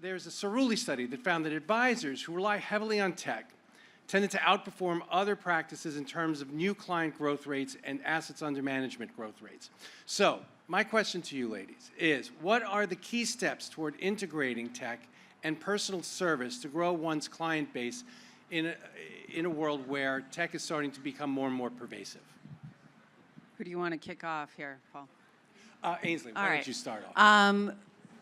There's a Cerulli study that found that advisors who rely heavily on tech tended to outperform other practices in terms of new client growth rates and assets under management growth rates. So, my question to you ladies is, what are the key steps toward integrating tech and personal service to grow one's client base in a world where tech is starting to become more and more pervasive? Who do you want to kick off here, Paul? Ainsley, why don't you start off?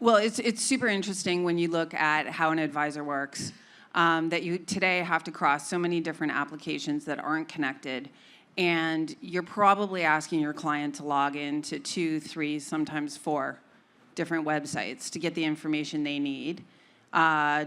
Well, it's super interesting when you look at how an advisor works, that you today have to cross so many different applications that aren't connected, and you're probably asking your client to log in to 2, 3, sometimes 4 different websites to get the information they need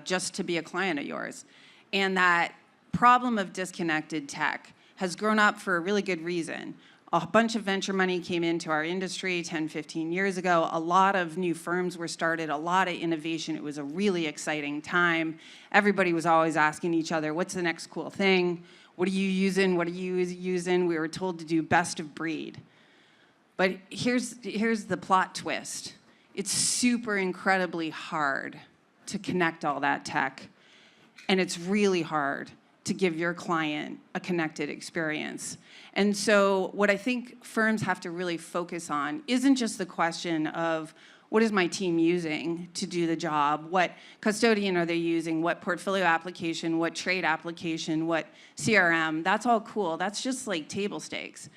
just to be a client of yours. And that problem of disconnected tech has grown up for a really good reason. A bunch of venture money came into our industry 10, 15 years ago. A lot of new firms were started, a lot of innovation. It was a really exciting time. Everybody was always asking each other, what's the next cool thing? What are you using? What are you using? We were told to do best of breed. But here's the plot twist. It's super incredibly hard to connect all that tech, and it's really hard to give your client a connected experience. And so what I think firms have to really focus on isn't just the question of what is my team using to do the job, what custodian are they using, what portfolio application, what trade application, what CRM. That's all cool. That's just like table stakes.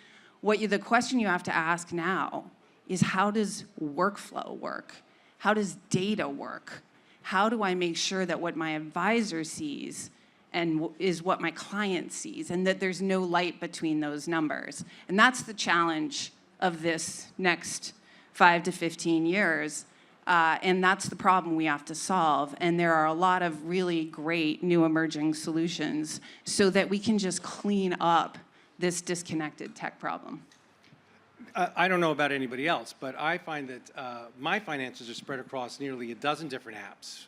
The question you have to ask now is, how does workflow work? How does data work? How do I make sure that what my advisor sees and is what my client sees, and that there's no light between those numbers? And that's the challenge of this next 5 to 15 years, and that's the problem we have to solve. And there are a lot of really great new emerging solutions so that we can just clean up this disconnected tech problem. I don't know about anybody else, but I find that my finances are spread across nearly a dozen different apps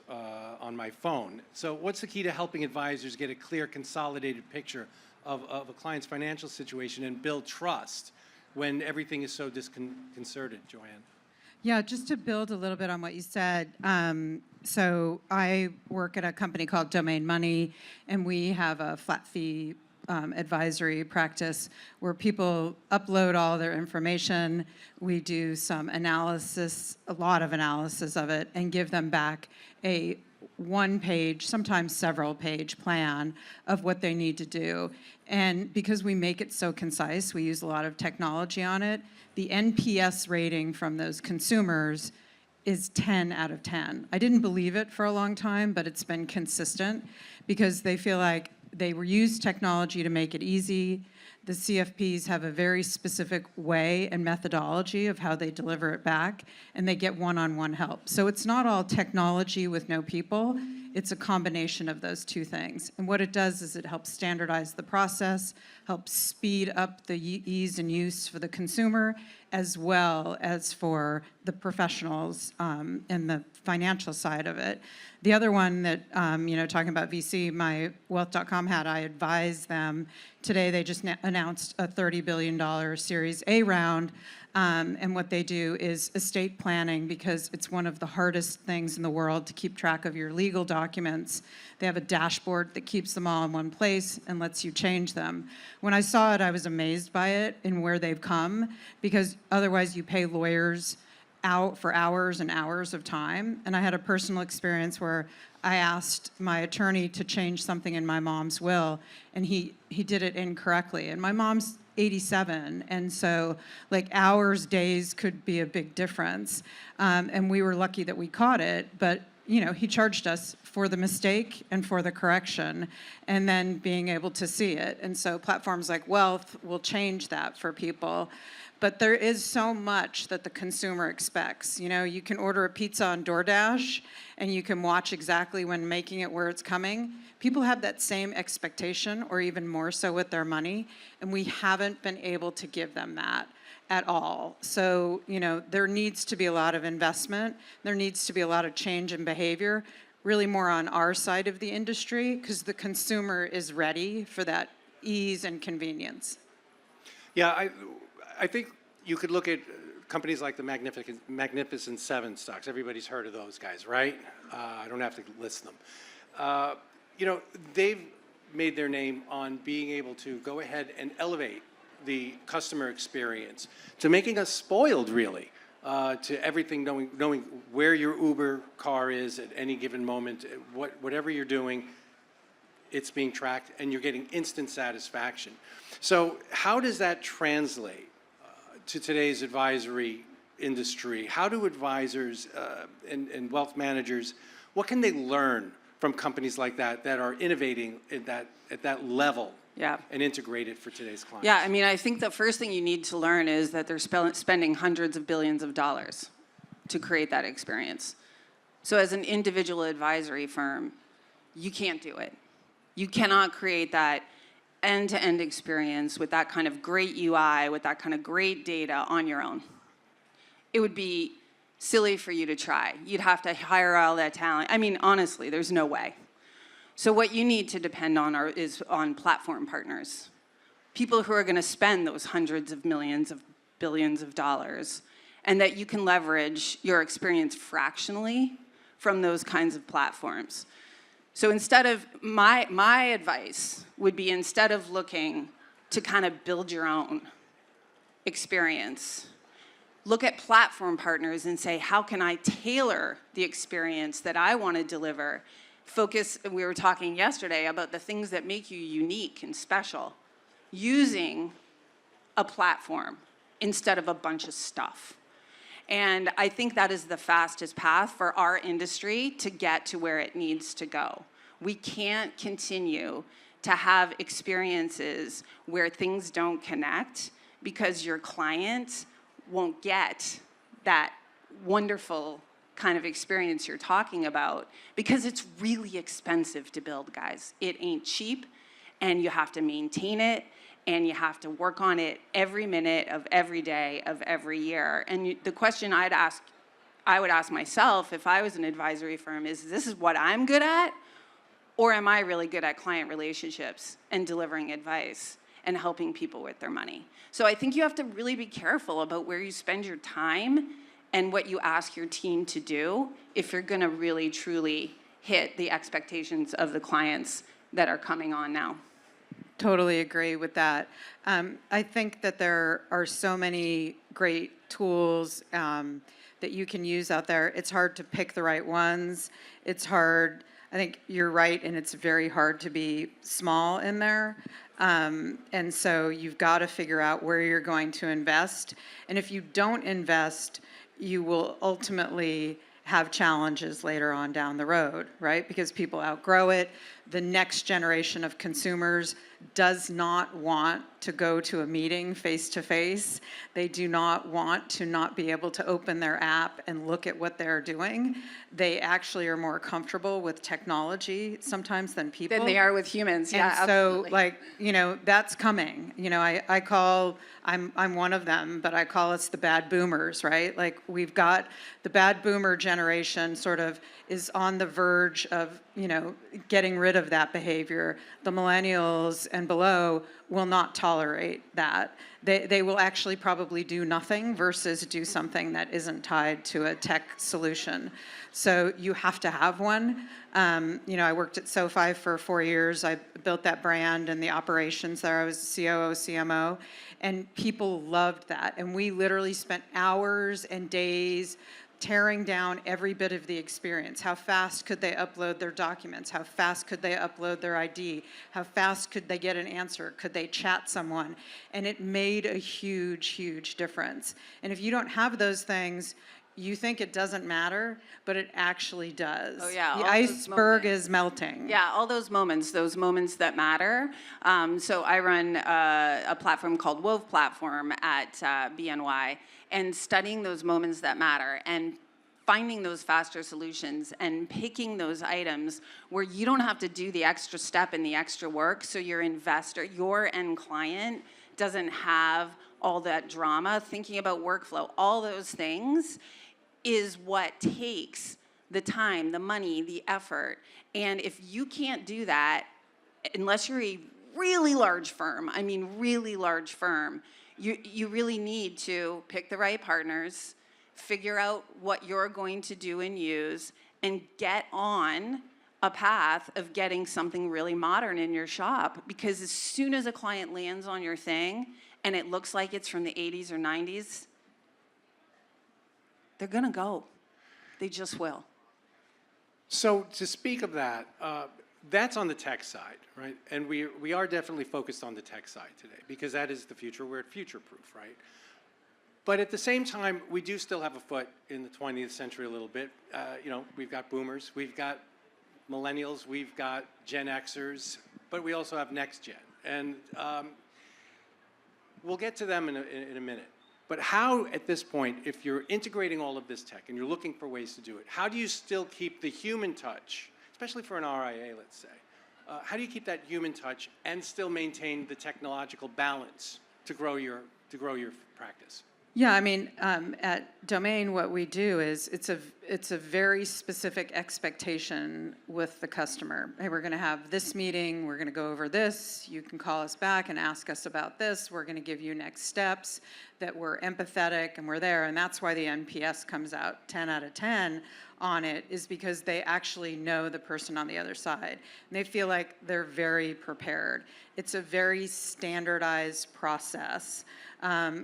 on my phone. So what's the key to helping advisors get a clear, consolidated picture of a client's financial situation and build trust when everything is so disconcerted, Joanne? Yeah, just to build a little bit on what you said. So I work at a company called Domain Money, and we have a flat fee advisory practice where people upload all their information. We do some analysis, a lot of analysis of it, and give them back a one-page, sometimes several-page plan of what they need to do. And because we make it so concise, we use a lot of technology on it, the NPS rating from those consumers is 10 out of 10. I didn't believe it for a long time, but it's been consistent because they feel like they use technology to make it easy. The CFPs have a very specific way and methodology of how they deliver it back, and they get one-on-one help. So it's not all technology with no people. It's a combination of those two things. And what it does is it helps standardize the process, helps speed up the ease and use for the consumer, as well as for the professionals and the financial side of it. The other one that, talking about VC, my Wealth.com hat, I advise them. Today they just announced a $30 billion Series A round. And what they do is estate planning, because it's one of the hardest things in the world to keep track of your legal documents. They have a dashboard that keeps them all in one place and lets you change them. When I saw it, I was amazed by it and where they've come, because otherwise you pay lawyers out for hours and hours of time. And I had a personal experience where I asked my attorney to change something in my mom's will, and he did it incorrectly. And my mom's 87, and so like hours, days could be a big difference. And we were lucky that we caught it, but he charged us for the mistake and for the correction, and then being able to see it. And so platforms like Wealth will change that for people. But there is so much that the consumer expects. You can order a pizza on DoorDash, and you can watch exactly when making it where it's coming. People have that same expectation, or even more so with their money, and we haven't been able to give them that at all. So, there needs to be a lot of investment. There needs to be a lot of change in behavior, really more on our side of the industry, because the consumer is ready for that ease and convenience. Yeah, I think you could look at companies like the Magnificent Seven stocks. Everybody's heard of those guys, right? I don't have to list them. They've made their name on being able to go ahead and elevate the customer experience, to making us spoiled, really, to everything, knowing where your Uber car is at any given moment, whatever you're doing, it's being tracked, and you're getting instant satisfaction. So how does that translate to today's advisory industry? How do advisors and wealth managers, what can they learn from companies like that that are innovating at that level and integrate it for today's clients? Yeah, I mean, I think the first thing you need to learn is that they're spending hundreds of billions of dollars to create that experience. So as an individual advisory firm, you can't do it. You cannot create that end-to-end experience with that kind of great UI, with that kind of great data on your own. It would be silly for you to try. You'd have to hire all that talent. I mean, honestly, there's no way. So what you need to depend on is on platform partners, people who are going to spend those hundreds of millions of billions of dollars, and that you can leverage your experience fractionally from those kinds of platforms. So instead of, my advice would be, instead of looking to kind of build your own experience, look at platform partners and say, how can I tailor the experience that I want to deliver? Focus, we were talking yesterday about the things that make you unique and special, using a platform instead of a bunch of stuff. And I think that is the fastest path for our industry to get to where it needs to go. We can't continue to have experiences where things don't connect because your client won't get that wonderful kind of experience you're talking about, because it's really expensive to build, guys. It ain't cheap, and you have to maintain it, and you have to work on it every minute of every day of every year. And the question I would ask myself if I was an advisory firm is, this is what I'm good at? Or am I really good at client relationships and delivering advice and helping people with their money? So I think you have to really be careful about where you spend your time and what you ask your team to do if you're gonna really, truly hit the expectations of the clients that are coming on now. Totally agree with that. I think that there are so many great tools that you can use out there. It's hard to pick the right ones. It's hard, I think you're right, and it's very hard to be small in there. And so you've got to figure out where you're going to invest. And if you don't invest, you will ultimately have challenges later on down the road, right? Because people outgrow it. The next generation of consumers does not want to go to a meeting face-to-face. They do not want to not be able to open their app and look at what they're doing. They actually are more comfortable with technology sometimes than people. Than they are with humans, yeah, and absolutely. so, like, that's coming. I'm one of them, but I call us the bad boomers, right? Like, we've got the bad boomer generation sort of is on the verge of, getting rid of that behavior. The millennials and below will not tolerate that. They will actually probably do nothing versus do something that isn't tied to a tech solution. So you have to have one. I worked at SoFi for 4 years. I built that brand and the operations there. I was COO, CMO, and people loved that. And we literally spent hours and days tearing down every bit of the experience. How fast could they upload their documents? How fast could they upload their ID? How fast could they get an answer? Could they chat someone? And it made a huge, huge difference. And if you don't have those things, you think it doesn't matter, but it actually does. Oh, yeah, The all those iceberg moments. is melting. Yeah, all those moments that matter. So I run a platform called Wove Platform at BNY, and studying those moments that matter and finding those faster solutions and picking those items where you don't have to do the extra step and the extra work, so your investor, your end client, doesn't have all that drama, thinking about workflow, all those things is what takes the time, the money, the effort. And if you can't do that, unless you're a really large firm, I mean really large firm, You really need to pick the right partners, figure out what you're going to do and use, and get on a path of getting something really modern in your shop. Because as soon as a client lands on your thing and it looks like it's from the 80s or 90s, they're gonna go. They just will. So to speak of that, that's on the tech side, right? And we are definitely focused on the tech side today because that is the future. We're future-proof, right? But at the same time, we do still have a foot in the 20th century a little bit. You know, we've got boomers, we've got millennials, we've got Gen Xers, but we also have next gen. And we'll get to them in a minute. But how, at this point, if you're integrating all of this tech and you're looking for ways to do it, how do you still keep the human touch, especially for an RIA, let's say? How do you keep that human touch and still maintain the technological balance to grow your practice? Yeah, I mean, at Domain, what we do is it's a very specific expectation with the customer. Hey, we're going to have this meeting. We're going to go over this. You can call us back and ask us about this. We're going to give you next steps. That we're empathetic and we're there. And that's why the NPS comes out 10 out of 10 on it, is because they actually know the person on the other side. And they feel like they're very prepared. It's a very standardized process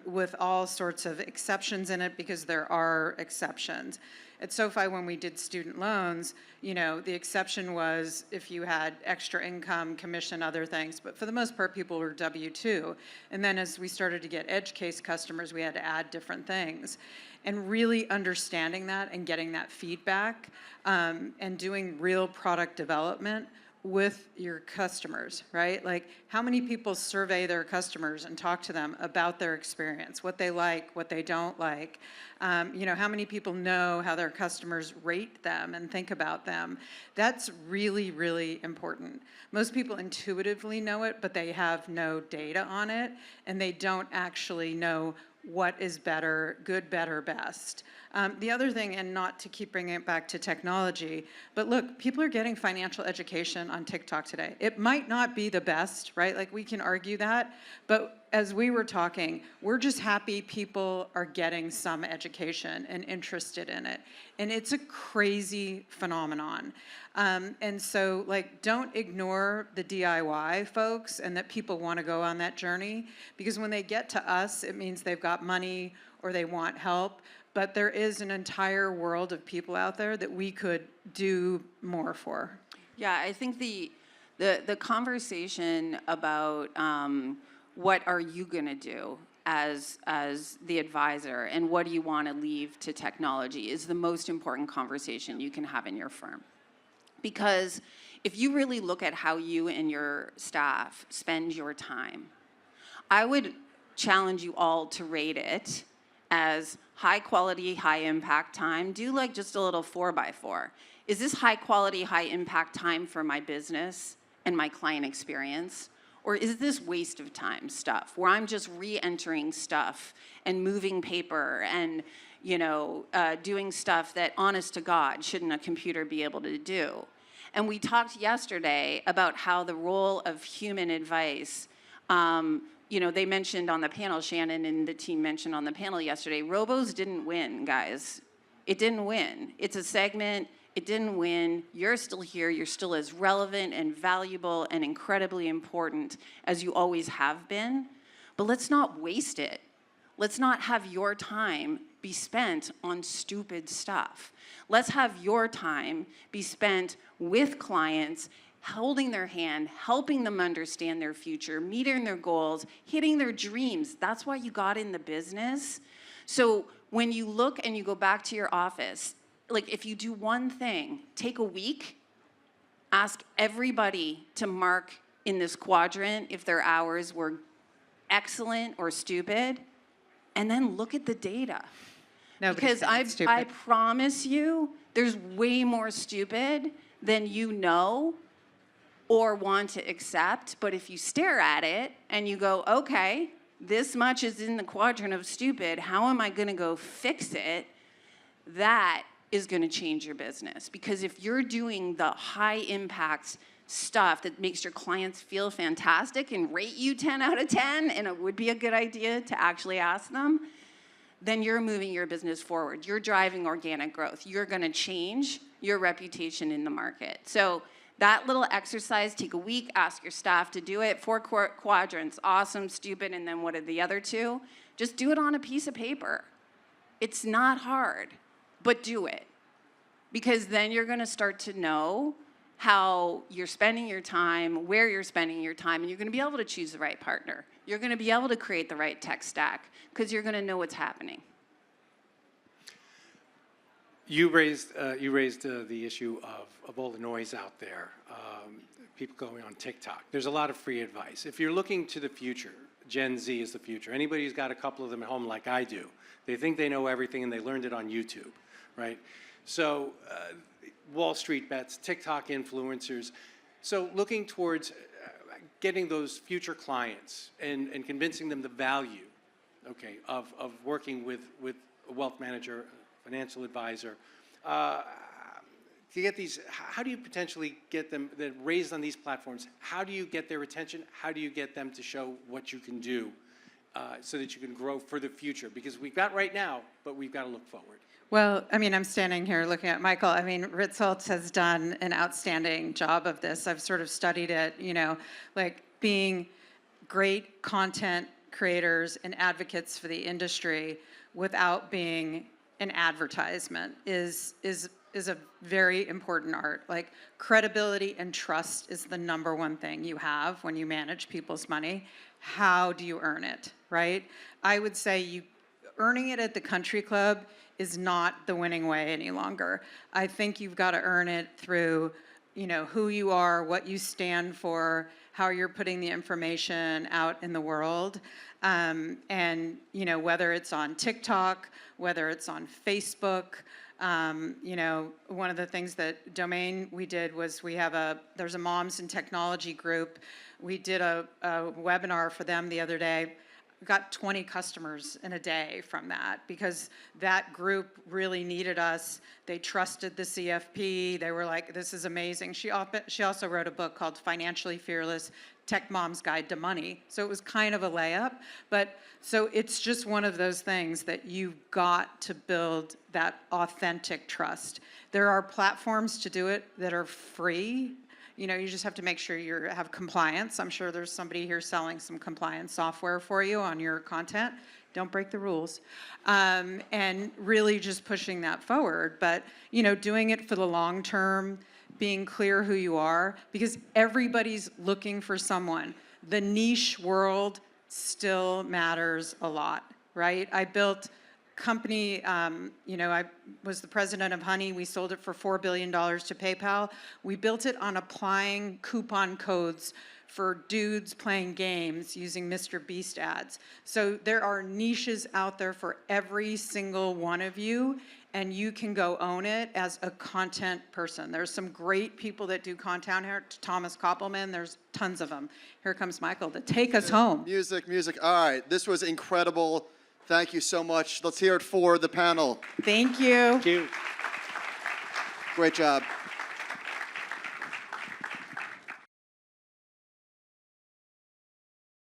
with all sorts of exceptions in it, because there are exceptions. At SoFi, when we did student loans, you know, the exception was if you had extra income, commission, other things. But for the most part, people were W-2. And then as we started to get edge case customers, we had to add different things. And really understanding that and getting that feedback and doing real product development with your customers, right? Like, how many people survey their customers and talk to them about their experience, what they like, what they don't like? You know, how many people know how their customers rate them and think about them? That's really, really important. Most people intuitively know it, but they have no data on it, and they don't actually know what is better, good, better, best. The other thing, and not to keep bringing it back to technology, but look, people are getting financial education on TikTok today. It might not be the best, right? Like, we can argue that, but as we were talking, we're just happy people are getting some education and interested in it. And it's a crazy phenomenon. And so, like, don't ignore the DIY folks and that people want to go on that journey, because when they get to us, it means they've got money or they want help. But there is an entire world of people out there that we could do more for. Yeah, I think the conversation about what are you going to do as the advisor and what do you want to leave to technology is the most important conversation you can have in your firm. Because if you really look at how you and your staff spend your time, I would challenge you all to rate it as high quality, high impact time. Do like just a little 4x4. Is this high quality, high impact time for my business and my client experience? Or is this waste of time stuff where I'm just re-entering stuff and moving paper and, you know, doing stuff that, honest to God, shouldn't a computer be able to do? And we talked yesterday about how the role of human advice, you know, they mentioned on the panel, Shannon and the team mentioned on the panel yesterday, Robos didn't win, guys. It didn't win. It's a segment. It didn't win. You're still here. You're still as relevant and valuable and incredibly important as you always have been. But let's not waste it. Let's not have your time be spent on stupid stuff. Let's have your time be spent with clients, holding their hand, helping them understand their future, meeting their goals, hitting their dreams. That's why you got in the business. So when you look and you go back to your office, like, if you do one thing, take a week, ask everybody to mark in this quadrant if their hours were excellent or stupid, and then look at the data. Because I promise you, there's way more stupid than you know or want to accept. But if you stare at it and you go, okay, this much is in the quadrant of stupid, how am I going to go fix it? That is going to change your business. Because if you're doing the high impact stuff that makes your clients feel fantastic and rate you 10 out of 10, and it would be a good idea to actually ask them, then you're moving your business forward. You're driving organic growth. You're gonna change your reputation in the market. So that little exercise, take a week, ask your staff to do it. 4 quadrants, awesome, stupid, and then what are the other 2? Just do it on a piece of paper. It's not hard, but do it. Because then you're gonna start to know how you're spending your time, where you're spending your time, and you're gonna be able to choose the right partner. You're gonna be able to create the right tech stack, because you're gonna know what's happening. You raised the issue of all the noise out there, people going on TikTok. There's a lot of free advice. If you're looking to the future, Gen Z is the future. Anybody who's got a couple of them at home like I do, they think they know everything and they learned it on YouTube, right? So Wall Street bets, TikTok influencers. So looking towards getting those future clients and convincing them the value, okay, of working with a wealth manager, financial advisor, to get these, how do you potentially get them raised on these platforms? How do you get their attention? How do you get them to show what you can do so that you can grow for the future? Because we've got right now, but we've got to look forward. Well, I mean, I'm standing here looking at Michael. I mean, Ritzelt has done an outstanding job of this. I've sort of studied it, you know, like being great content creators and advocates for the industry without being an advertisement is a very important art. Like credibility and trust is the #1 thing you have when you manage people's money. How do you earn it, right? I would say earning it at the country club is not the winning way any longer. I think you've got to earn it through, you know, who you are, what you stand for, how you're putting the information out in the world. And, you know, whether it's on TikTok, whether it's on Facebook, you know, one of the things that Domain we did was there's a Moms in Technology group. We did a webinar for them the other day. Got 20 customers in a day from that because that group really needed us. They trusted the CFP. They were like, this is amazing. She also wrote a book called Financially Fearless, Tech Mom's Guide to Money. So it was kind of a layup. But so it's just one of those things that you've got to build that authentic trust. There are platforms to do it that are free. You know, you just have to make sure you have compliance. I'm sure there's somebody here selling some compliance software for you on your content. Don't break the rules. And really just pushing that forward. But, you know, doing it for the long term, being clear who you are, because everybody's looking for someone. The niche world still matters a lot, right? I built company, you know, I was the president of Honey. We sold it for $4 billion to PayPal. We built it on applying coupon codes for dudes playing games using Mr. Beast ads. So there are niches out there for every single one of you, and you can go own it as a content person. There's some great people that do content here. Thomas Koppelman, there's tons of them. Here comes Michael to take us home. Music. All right, this was incredible. Thank you so much. Let's hear it for the panel. Thank you. Thank you. Great job.